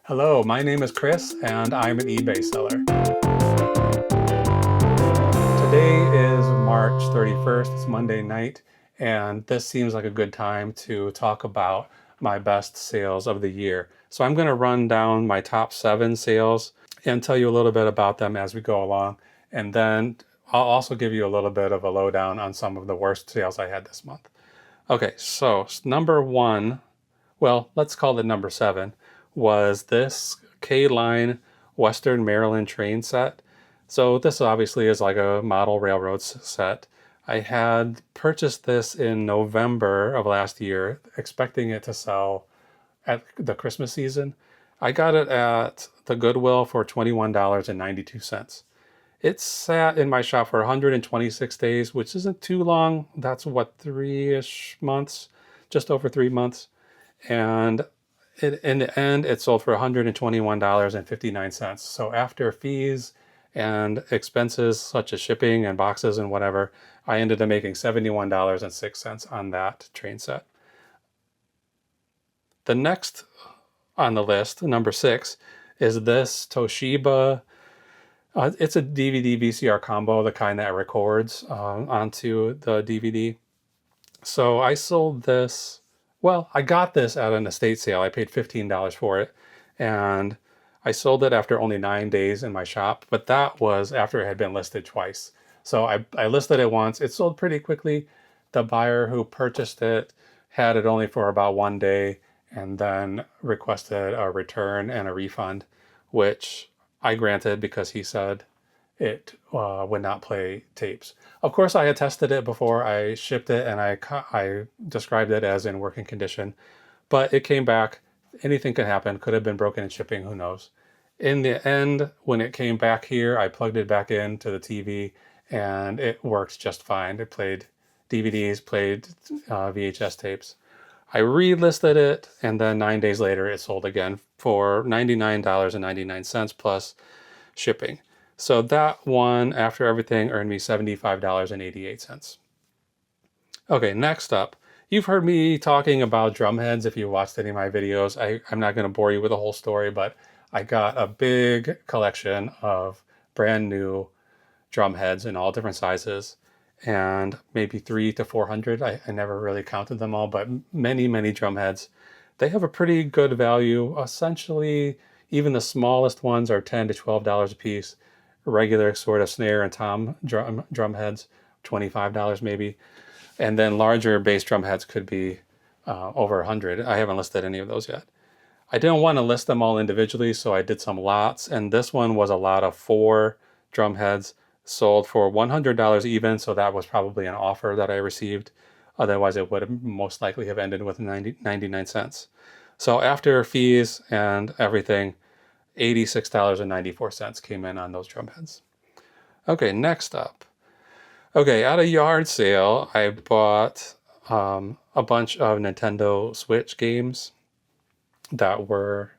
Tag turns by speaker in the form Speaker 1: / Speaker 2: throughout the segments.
Speaker 1: Hello, my name is Chris and I'm an eBay seller. Today is March 31st, it's Monday night, and this seems like a good time to talk about my best sales of the year. So I'm going to run down my top 7 sales and tell you a little bit about them as we go along. And then I'll also give you a little bit of a lowdown on some of the worst sales I had this month. Okay, so number 1, well, let's call it number 7, was this K-Line Western Maryland train set. So this obviously is like a model railroad set. I had purchased this in November of last year, expecting it to sell at the Christmas season. I got it at the Goodwill for $21.92. It sat in my shop for 126 days, which isn't too long. That's what, 3-ish months, just over 3 months. And in the end, it sold for $121.59. So after fees and expenses such as shipping and boxes and whatever, I ended up making $71.06 on that train set. The next on the list, number 6, is this Toshiba. It's a DVD VCR combo, the kind that records onto the DVD. So I sold this. Well, I got this at an estate sale. I paid $15 for it, and I sold it after only 9 days in my shop, but that was after it had been listed twice. So I listed it once. It sold pretty quickly. The buyer who purchased it had it only for about 1 day and then requested a return and a refund, which I granted because he said it would not play tapes. Of course, I had tested it before I shipped it, and I described it as in working condition, but it came back. Anything could happen. Could have been broken in shipping. Who knows? In the end, when it came back here, I plugged it back into the TV, and it worked just fine. It played DVDs, played VHS tapes. I relisted it, and then 9 days later, it sold again for $99.99 plus shipping. So that one, after everything, earned me $75.88. Okay, next up, you've heard me talking about drum heads if you watched any of my videos. I'm not going to bore you with the whole story, but I got a big collection of brand new drum heads in all different sizes, and maybe 300 to 400. I never really counted them all, but many, many drum heads. They have a pretty good value. Essentially, even the smallest ones are $10 to $12 a piece. Regular sort of snare and tom drum heads, $25 maybe. And then larger bass drum heads could be over 100. I haven't listed any of those yet. I didn't want to list them all individually, so I did some lots. And this one was a lot of 4 drum heads sold for $100 even. So that was probably an offer that I received. Otherwise, it would have most likely have ended with 99 cents. So after fees and everything, $86.94 came in on those drum heads. Okay, next up. Okay, at a yard sale, I bought a bunch of Nintendo Switch games that were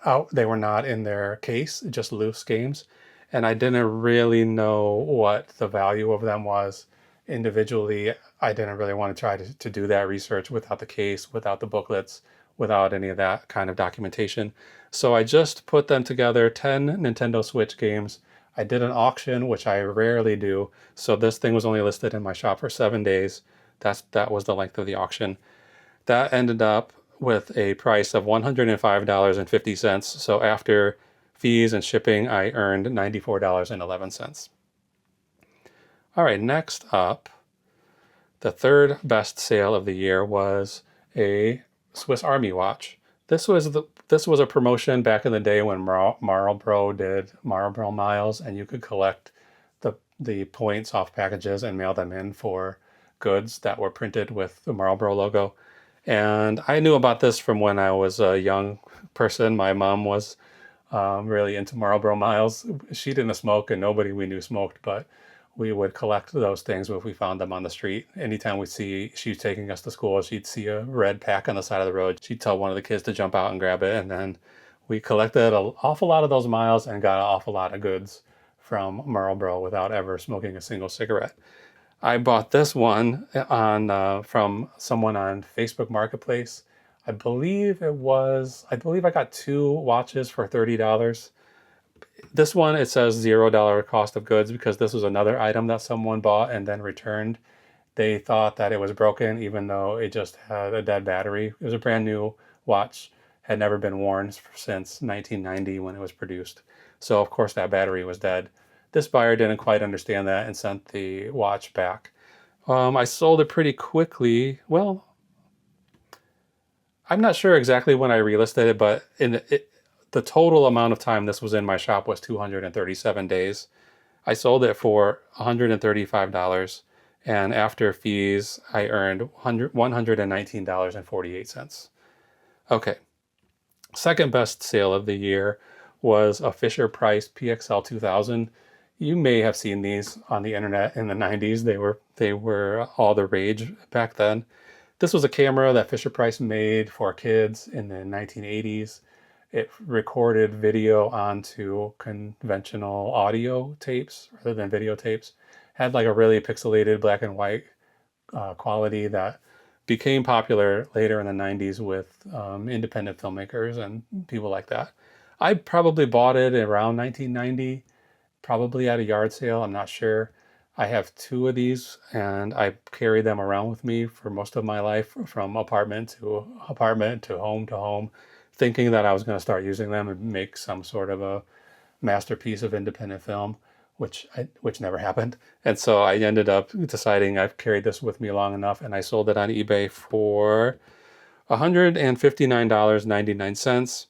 Speaker 1: out. They were not in their case, just loose games. And I didn't really know what the value of them was individually. I didn't really want to try to do that research without the case, without the booklets, without any of that kind of documentation. So I just put them together, 10 Nintendo Switch games. I did an auction, which I rarely do. So this thing was only listed in my shop for 7 days. That was the length of the auction. That ended up with a price of $105.50. So after fees and shipping, I earned $94.11. All right, next up, the third best sale of the year was a Swiss Army watch. This was a promotion back in the day when Marlboro did Marlboro miles, and you could collect the points off packages and mail them in for goods that were printed with the Marlboro logo. And I knew about this from when I was a young person. My mom was really into Marlboro miles. She didn't smoke, and nobody we knew smoked, but we would collect those things if we found them on the street. Anytime we see she's taking us to school, she'd see a red pack on the side of the road. She'd tell one of the kids to jump out and grab it. And then we collected an awful lot of those miles and got an awful lot of goods from Marlboro without ever smoking a single cigarette. I bought this one on from someone on Facebook Marketplace. I believe I got two watches for $30. This one, it says $0 cost of goods because this was another item that someone bought and then returned. They thought that it was broken, even though it just had a dead battery. It was a brand new watch, had never been worn since 1990 when it was produced. So, of course, that battery was dead. This buyer didn't quite understand that and sent the watch back. I sold it pretty quickly. Well, I'm not sure exactly when I relisted it, but the total amount of time this was in my shop was 237 days. I sold it for $135, and after fees, I earned $119.48. Okay, second best sale of the year was a Fisher Price PXL 2000. You may have seen these on the internet in the 90s. They were all the rage back then. This was a camera that Fisher Price made for kids in the 1980s. It recorded video onto conventional audio tapes rather than videotapes. Had like a really pixelated black and white quality that became popular later in the 90s with independent filmmakers and people like that. I probably bought it around 1990, probably at a yard sale. I'm not sure. I have two of these and I carry them around with me for most of my life, from apartment to home, thinking that I was going to start using them and make some sort of a masterpiece of independent film, which never happened. And so I ended up deciding I've carried this with me long enough, and I sold it on eBay for $159.99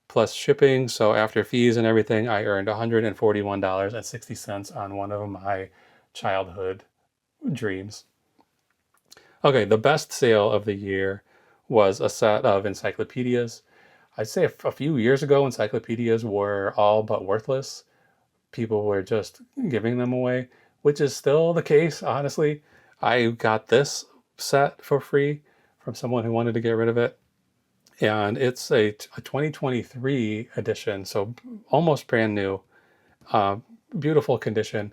Speaker 1: plus shipping. So after fees and everything, I earned $141.60 on one of my childhood dreams. Okay, the best sale of the year was a set of encyclopedias. I'd say a few years ago, encyclopedias were all but worthless. People were just giving them away, which is still the case, honestly. I got this set for free from someone who wanted to get rid of it. And it's a 2023 edition, so almost brand new, uh, beautiful condition.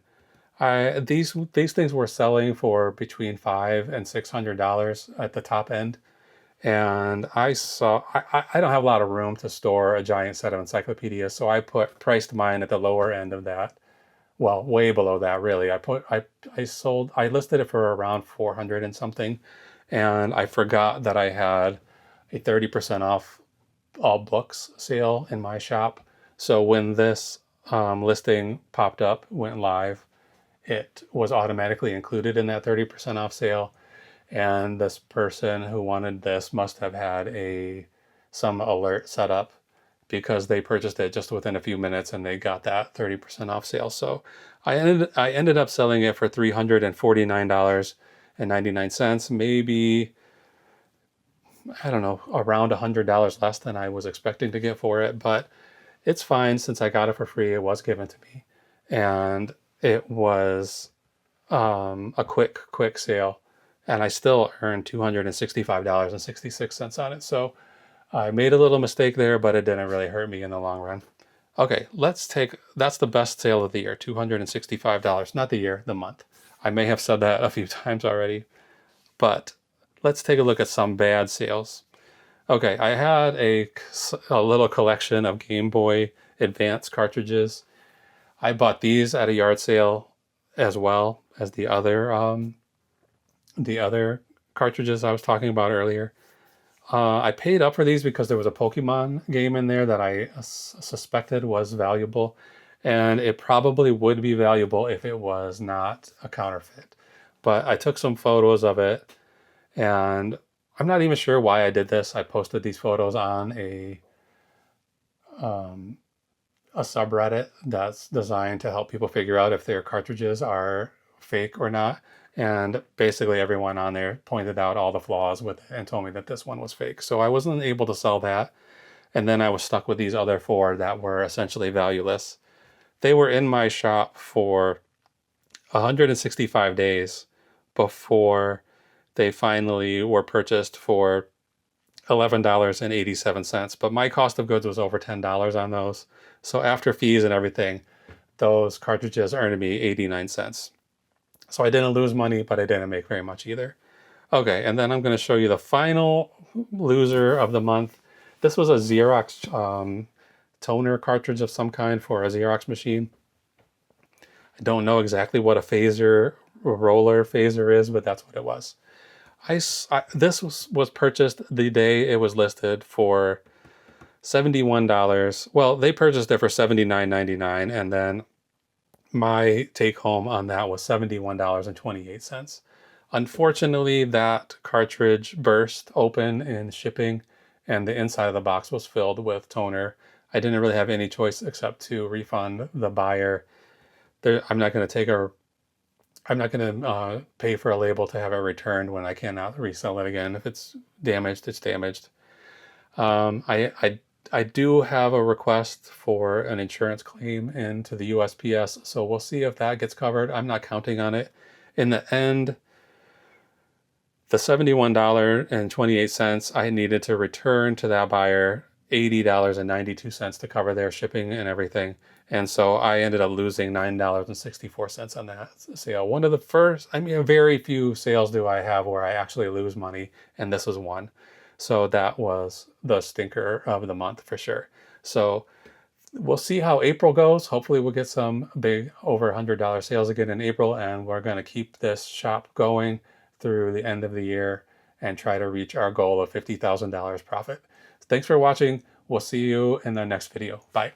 Speaker 1: These things were selling for between $500 and $600 at the top end, and I don't have a lot of room to store a giant set of encyclopedias, so priced mine at the lower end of that. Well, way below that, really. I listed it for around 400 and something, and I forgot that I had a 30% off all books sale in my shop. So when this listing popped up, went live, it was automatically included in that 30% off sale. And this person who wanted this must have had some alert set up because they purchased it just within a few minutes and they got that 30% off sale. So I ended up selling it for $349.99, maybe, I don't know, around $100 less than I was expecting to get for it, but it's fine since I got it for free. It was given to me, and it was a quick sale, and I still earned $265.66 on it. So I made a little mistake there, but it didn't really hurt me in the long run. Okay, that's the best sale of the year, $265, not the year, the month. I may have said that a few times already, but let's take a look at some bad sales. Okay, I had a little collection of Game Boy Advance cartridges. I bought these at a yard sale as well as the other cartridges I was talking about earlier. I paid up for these because there was a Pokemon game in there that I suspected was valuable, and it probably would be valuable if it was not a counterfeit. But I took some photos of it, and I'm not even sure why I did this. I posted these photos on a subreddit that's designed to help people figure out if their cartridges are fake or not. And basically everyone on there pointed out all the flaws with it and told me that this one was fake. So I wasn't able to sell that. And then I was stuck with these other four that were essentially valueless. They were in my shop for 165 days before they finally were purchased for $11.87. But my cost of goods was over $10 on those. So after fees and everything, those cartridges earned me 89 cents. So I didn't lose money, but I didn't make very much either. Okay, and then I'm going to show you the final loser of the month. This was a Xerox toner cartridge of some kind for a Xerox machine. I don't know exactly what a phaser, roller phaser is, but that's what it was. This was purchased the day it was listed for $71. Well, they purchased it for $79.99, and then my take home on that was $71.28. Unfortunately, that cartridge burst open in shipping, and the inside of the box was filled with toner. I didn't really have any choice except to refund the buyer. I'm not going to pay for a label to have it returned when I cannot resell it again. If it's damaged, it's damaged. I do have a request for an insurance claim into the USPS, so we'll see if that gets covered. I'm not counting on it. In the end, the $71.28, I needed to return to that buyer $80.92 to cover their shipping and everything. And so I ended up losing $9.64 on that sale. One of the first, I mean, very few sales do I have where I actually lose money, and this was one. So that was the stinker of the month for sure. So we'll see how April goes. Hopefully we'll get some big over $100 sales again in April, and we're going to keep this shop going through the end of the year and try to reach our goal of $50,000 profit. Thanks for watching. We'll see you in the next video. Bye.